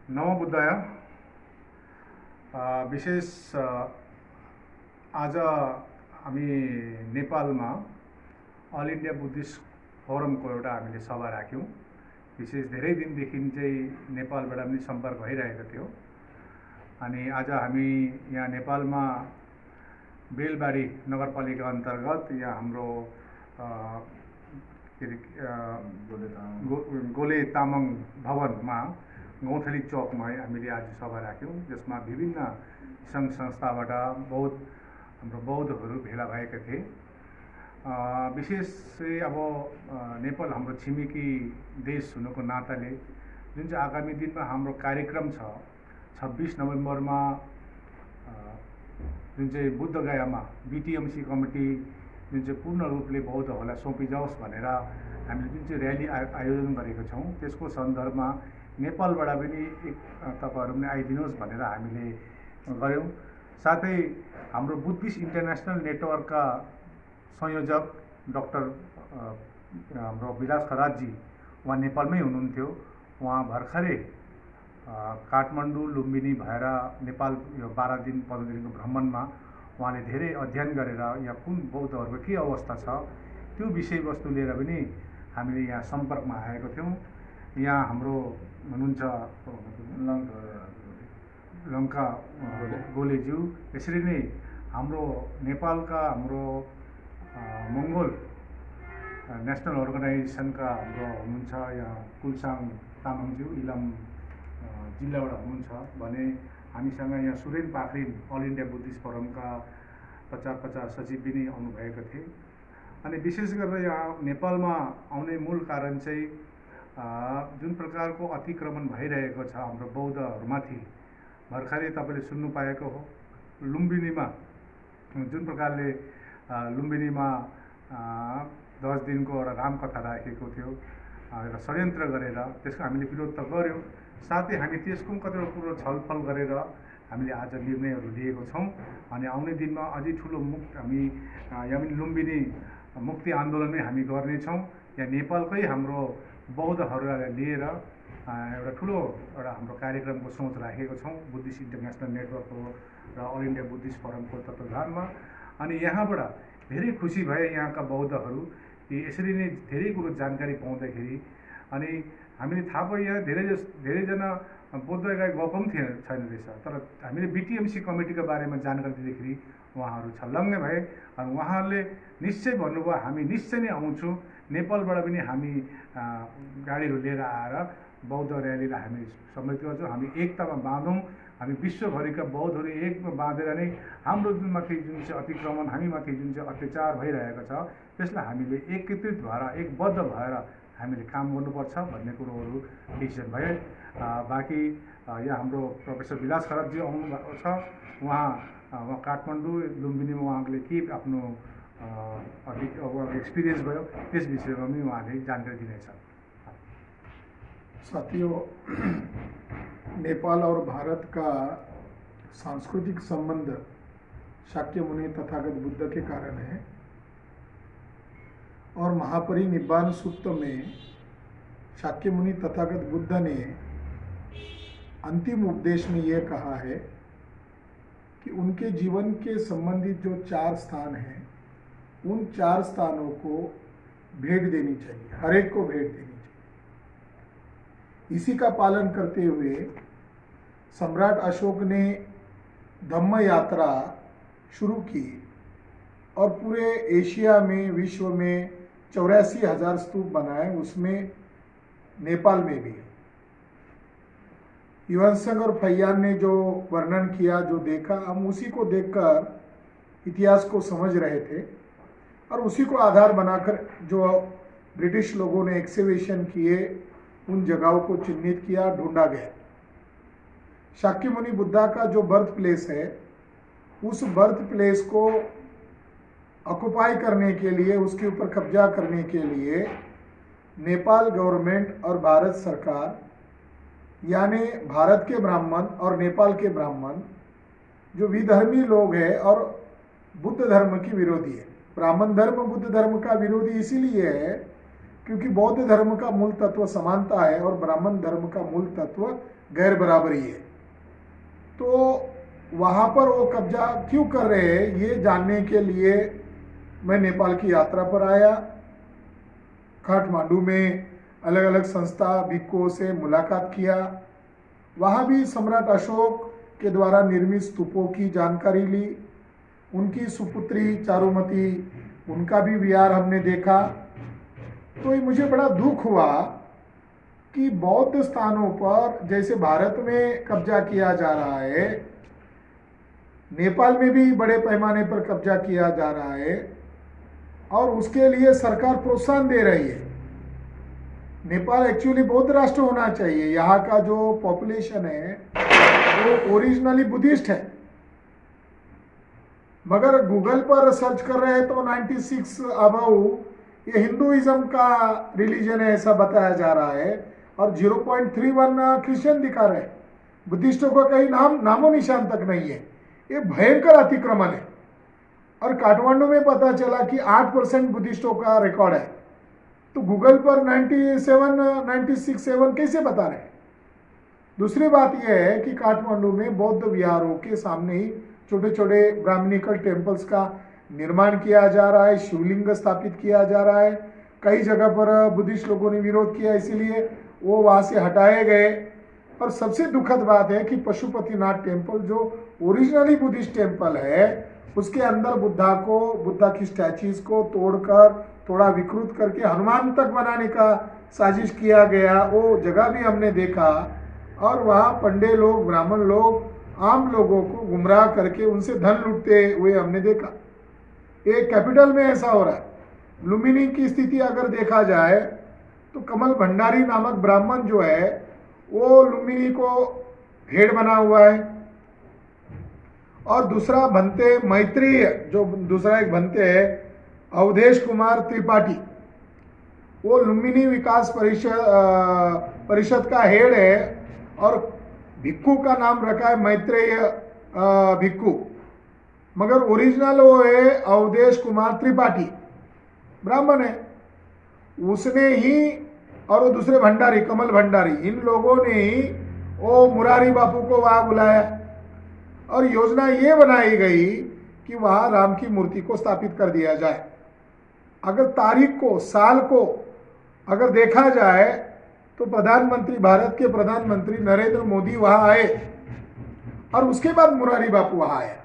नमो बुद्धाय। विशेष आज हामी नेपालमा अल इन्डिया बुद्धिस्ट फोरमको एउटा हामीले सभा राख्यौँ। विशेष धेरै दिनदेखि चाहिँ नेपालबाट पनि सम्पर्क भइरहेको थियो। अनि आज हामी यहाँ नेपालमा बेलबारी नगरपालिका अन्तर्गत यहाँ हाम्रो गोले तामाङ भवनमा गौँथली चौकमा हामीले आज सभा राख्यौँ, जसमा विभिन्न सङ्घ संस्थाबाट हाम्रो बौद्धहरू भेला भएका थिए। विशेष चाहिँ अब नेपाल हाम्रो छिमेकी देश हुनुको नाताले जुन चाहिँ आगामी दिनमा हाम्रो कार्यक्रम छ 26 नोभेम्बरमा जुन चाहिँ बुद्धगयामा बीटीएमसी कमिटी जुन चाहिँ पूर्ण रूपले बौद्धहरूलाई सुम्पिजाओस् भनेर हामीले जुन चाहिँ र्याली आयोजन गरेको छौँ, त्यसको सन्दर्भमा नेपालबाट पनि तपाईँहरू पनि आइदिनुहोस् भनेर हामीले गऱ्यौँ। साथै हाम्रो बुद्धिस्ट इन्टरनेसनल नेटवर्कका संयोजक डाक्टर हाम्रो विलास खराजी उहाँ नेपालमै हुनुहुन्थ्यो। उहाँ भर्खरै काठमाडौँ लुम्बिनी भएर नेपाल यो 12 दिन 15 दिनको भ्रमणमा उहाँले धेरै अध्ययन गरेर यहाँ कुन बौद्धहरूको के अवस्था छ त्यो विषयवस्तु लिएर पनि हामीले यहाँ सम्पर्कमा आएको थियौँ। यहाँ हाम्रो हुनुहुन्छ लङ्का गोलेज्यू, यसरी नै हाम्रो नेपालका हाम्रो मङ्गोल नेसनल अर्गनाइजेसनका हाम्रो हुनुहुन्छ यहाँ कुलसाङ तामाङज्यू इलाम जिल्लाबाट हुनुहुन्छ भने हामीसँग यहाँ Suren Pakhrin all India Buddhist फोरमका प्रचार सचिव पनि आउनुभएका थिए। अनि विशेष गरेर यहाँ नेपालमा आउने मूल कारण चाहिँ जुन प्रकारको अतिक्रमण भइरहेको छ हाम्रो बौद्धहरूमाथि, भर्खरै तपाईँले सुन्नु पाएको हो लुम्बिनीमा जुन प्रकारले लुम्बिनीमा 10 दिनको एउटा रामकथा राखेको थियो, एउटा षड्यन्त्र गरेर त्यसको हामीले विरोध त गऱ्यौँ। साथै हामी त्यसको कतिवटा कुरो छलफल गरेर हामीले आज निर्णयहरू लिएको छौँ। अनि आउने दिनमा अझै ठुलो हामी यहाँ पनि लुम्बिनी मुक्ति आन्दोलनमै हामी गर्नेछौँ। यहाँ नेपालकै हाम्रो बौद्धहरूलाई लिएर एउटा ठुलो हाम्रो कार्यक्रमको सोच राखेको छौँ बुद्धिस्ट इन्टरनेसनल नेटवर्कको र अल इन्डिया बुद्धिस्ट फोरमको तत्त्वावधानमा। अनि यहाँबाट धेरै खुसी भए यहाँका बौद्धहरू यसरी नै धेरै कुरो जानकारी पाउँदाखेरि। अनि हामीले थाहा पायो यहाँ धेरैजना बौद्धका गएको पनि छैन रहेछ, तर हामीले बीटीएमसी कमिटीको बारेमा जानकारी दिँदाखेरि उहाँहरू छल्लङ्गै भए। अनि उहाँहरूले निश्चय भन्नुभयो हामी निश्चय नै आउँछौँ, नेपालबाट पनि हामी गाडीहरू लिएर आएर बौद्ध र्यालीलाई हामी सम्मिलित गर्छौँ, हामी एकतामा बाँधौँ, हामी विश्वभरिका बौद्धहरू एकमा बाँधेर नै हाम्रो जुनमाथि जुन चाहिँ अतिक्रमण हामीमाथि जुन चाहिँ अत्याचार भइरहेको छ त्यसलाई हामीले एकत्रित भएर एकबद्ध भएर हामीले काम गर्नुपर्छ भन्ने कुरोहरू डिसिजन भए। बाँकी यहाँ हाम्रो प्रोफेसर विलास खराजी आउनुभएको छ, उहाँ काठमाडौँ लुम्बिनीमा उहाँले के आफ्नो एक्सपिरियन्स भयो त्यस विषयमा पनि उहाँले जानकारी दिनेछ। साथियों, नेपाल और भारत का सांस्कृतिक संबंध शाक्यमुनि तथागत बुद्ध के कारण है। और महापरिनिब्बाण सूक्त में शाक्यमुनि तथागत बुद्ध ने अंतिम उपदेश में यह कहा है कि उनके जीवन के संबंधित जो 4 स्थान हैं उन 4 स्थानों को भेंट देनी चाहिए, हर एक को भेंट देनी चाहिए। इसी का पालन करते हुए सम्राट अशोक ने धम्म यात्रा शुरू की और पूरे एशिया में विश्व में 84,000 स्तूप बनाए, उसमें नेपाल में भी। युवन संघ और फैयान ने जो वर्णन किया, जो देखा, हम उसी को देखकर इतिहास को समझ रहे थे और उसी को आधार बनाकर जो ब्रिटिश लोगों ने एक्सकेवेशन किए उन जगहों को चिन्हित किया, ढूंढा गया। शाक्यमुनि बुद्धा का जो बर्थ प्लेस है उस बर्थ प्लेस को ऑक्युपाई करने के लिए, उसके ऊपर कब्जा करने के लिए नेपाल गवर्नमेंट और भारत सरकार यानी भारत के ब्राह्मण और नेपाल के ब्राह्मण जो विधर्मी लोग हैं और बुद्ध धर्म की विरोधी है। ब्राह्मण धर्म बुद्ध धर्म का विरोधी इसीलिए है क्योंकि बौद्ध धर्म का मूल तत्व समानता है और ब्राह्मण धर्म का मूल तत्व गैर बराबरी है। तो वहाँ पर वो कब्जा क्यों कर रहे हैं ये जानने के लिए मैं नेपाल की यात्रा पर आया। काठमांडू में अलग अलग संस्था भिक्खुओं से मुलाकात किया। वहाँ भी सम्राट अशोक के द्वारा निर्मित स्तूपों की जानकारी ली। उनकी सुपुत्री चारुमती, उनका भी विहार हमने देखा। तो ये मुझे बड़ा दुख हुआ कि बौद्ध स्थानों पर जैसे भारत में कब्जा किया जा रहा है, नेपाल में भी बड़े पैमाने पर कब्जा किया जा रहा है और उसके लिए सरकार प्रोत्साहन दे रही है। नेपाल एक्चुअली बौद्ध राष्ट्र होना चाहिए। यहाँ का जो पॉपुलेशन है वो ओरिजिनली बुद्धिस्ट है, मगर गूगल पर सर्च कर रहे हैं तो 96 अबव ये हिंदुइज्म का रिलीजन है ऐसा बताया जा रहा है और 0.31 क्रिश्चियन दिखा रहे हैं। बुद्धिस्टों का कहीं नामो निशान तक नहीं है। ये भयंकर अतिक्रमण है। और काठमांडू में पता चला कि 8% बुद्धिस्टों का रिकॉर्ड है। तो गूगल पर 96 कैसे बता रहे हैं। दूसरी बात यह है कि काठमांडू में बौद्ध विहारों के सामने ही छोटे छोटे ब्राह्मणिकल टेम्पल्स का निर्माण किया जा रहा है, शिवलिंग स्थापित किया जा रहा है। कई जगह पर बुद्धिस्ट लोगों ने विरोध किया, इसीलिए वो वहाँ से हटाए गए। और सबसे दुखद बात है कि पशुपतिनाथ टेम्पल जो ओरिजिनली बुद्धिस्ट टेम्पल है उसके अंदर बुद्धा की स्टैचूज को तोड़कर थोड़ा विकृत करके हनुमान तक बनाने का साजिश किया गया। वो जगह भी हमने देखा और वहाँ पंडे लोग, ब्राह्मण लोग आम लोगों को गुमराह करके उनसे धन लूटते हुए हमने देखा। एक कैपिटल में ऐसा हो रहा है। लुम्बिनी की स्थिति अगर देखा जाए तो कमल भंडारी नामक ब्राह्मण जो है वो लुम्बिनी को हेड बना हुआ है और दूसरा भंते मैत्रेय, जो दूसरा एक भंते है अवधेश कुमार त्रिपाठी, वो लुम्बिनी विकास परिषद का हेड है और भिक्खु का नाम रखा है मैत्रेय भिक्खु, मगर ओरिजिनल वो है अवधेश कुमार त्रिपाठी, ब्राह्मण है। उसने ही और वो दूसरे भंडारी कमल भंडारी, इन लोगों ने ही वो मुरारी बापू को वहाँ बुलाया और योजना ये बनाई गई कि वहाँ राम की मूर्ति को स्थापित कर दिया जाए। अगर तारीख को, साल को अगर देखा जाए तो भारत के प्रधानमंत्री नरेंद्र मोदी वहाँ आए और उसके बाद मुरारी बापू वहाँ आया।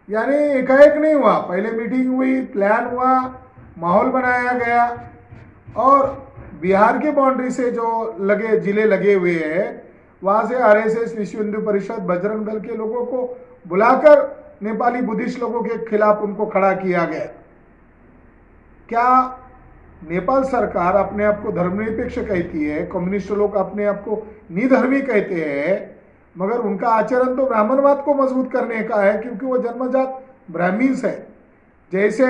यानी एकाएक नहीं हुआ, पहले मीटिंग हुई, प्लान हुआ, माहौल बनाया गया और बिहार के बाउंड्री से जो जिले लगे हुए हैं वहाँ से आरएसएस, विश्व हिंदू परिषद, बजरंग दल के लोगों को बुलाकर नेपाली बुद्धिस्ट लोगों के खिलाफ उनको खड़ा किया गया। क्या नेपाल सरकार अपने आप को धर्मनिरपेक्ष कहती है, कम्युनिस्ट लोग अपने आप को निधर्मी कहते हैं, मगर उनका आचरण तो ब्राह्मणवाद को मजबूत करने का है क्योंकि वो जन्मजात ब्राह्मीण्स है। जैसे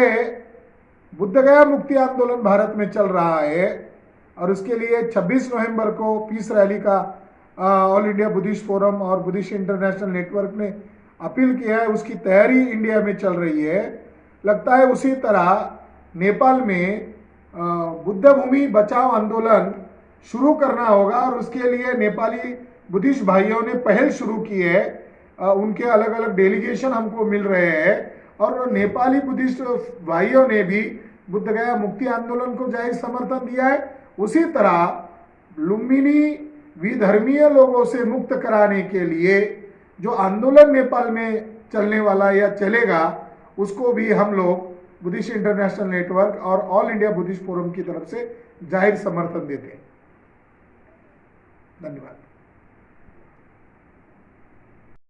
बुद्ध गया मुक्ति आंदोलन भारत में चल रहा है और उसके लिए 26 नवंबर को पीस रैली का ऑल इंडिया बुद्धिस्ट फोरम और बुद्धिस्ट इंटरनेशनल नेटवर्क ने अपील किया है, उसकी तैयारी इंडिया में चल रही है। लगता है उसी तरह नेपाल में बुद्ध भूमि बचाओ आंदोलन शुरू करना होगा और उसके लिए नेपाली बुद्धिस्ट भाइयों ने पहल शुरू की है। उनके अलग अलग डेलीगेशन हमको मिल रहे हैं और नेपाली बुद्धिस्ट भाइयों ने भी बुद्ध गया मुक्ति आंदोलन को जाहिर समर्थन दिया है। उसी तरह लुम्बिनी विधर्मीय लोगों से मुक्त कराने के लिए जो आंदोलन नेपाल में चलने वाला या चलेगा उसको भी हम लोग बुद्धिस्ट इंटरनेशनल नेटवर्क और ऑल इंडिया बुद्धिस्ट फोरम की तरफ से जाहिर समर्थन देते हैं। धन्यवाद।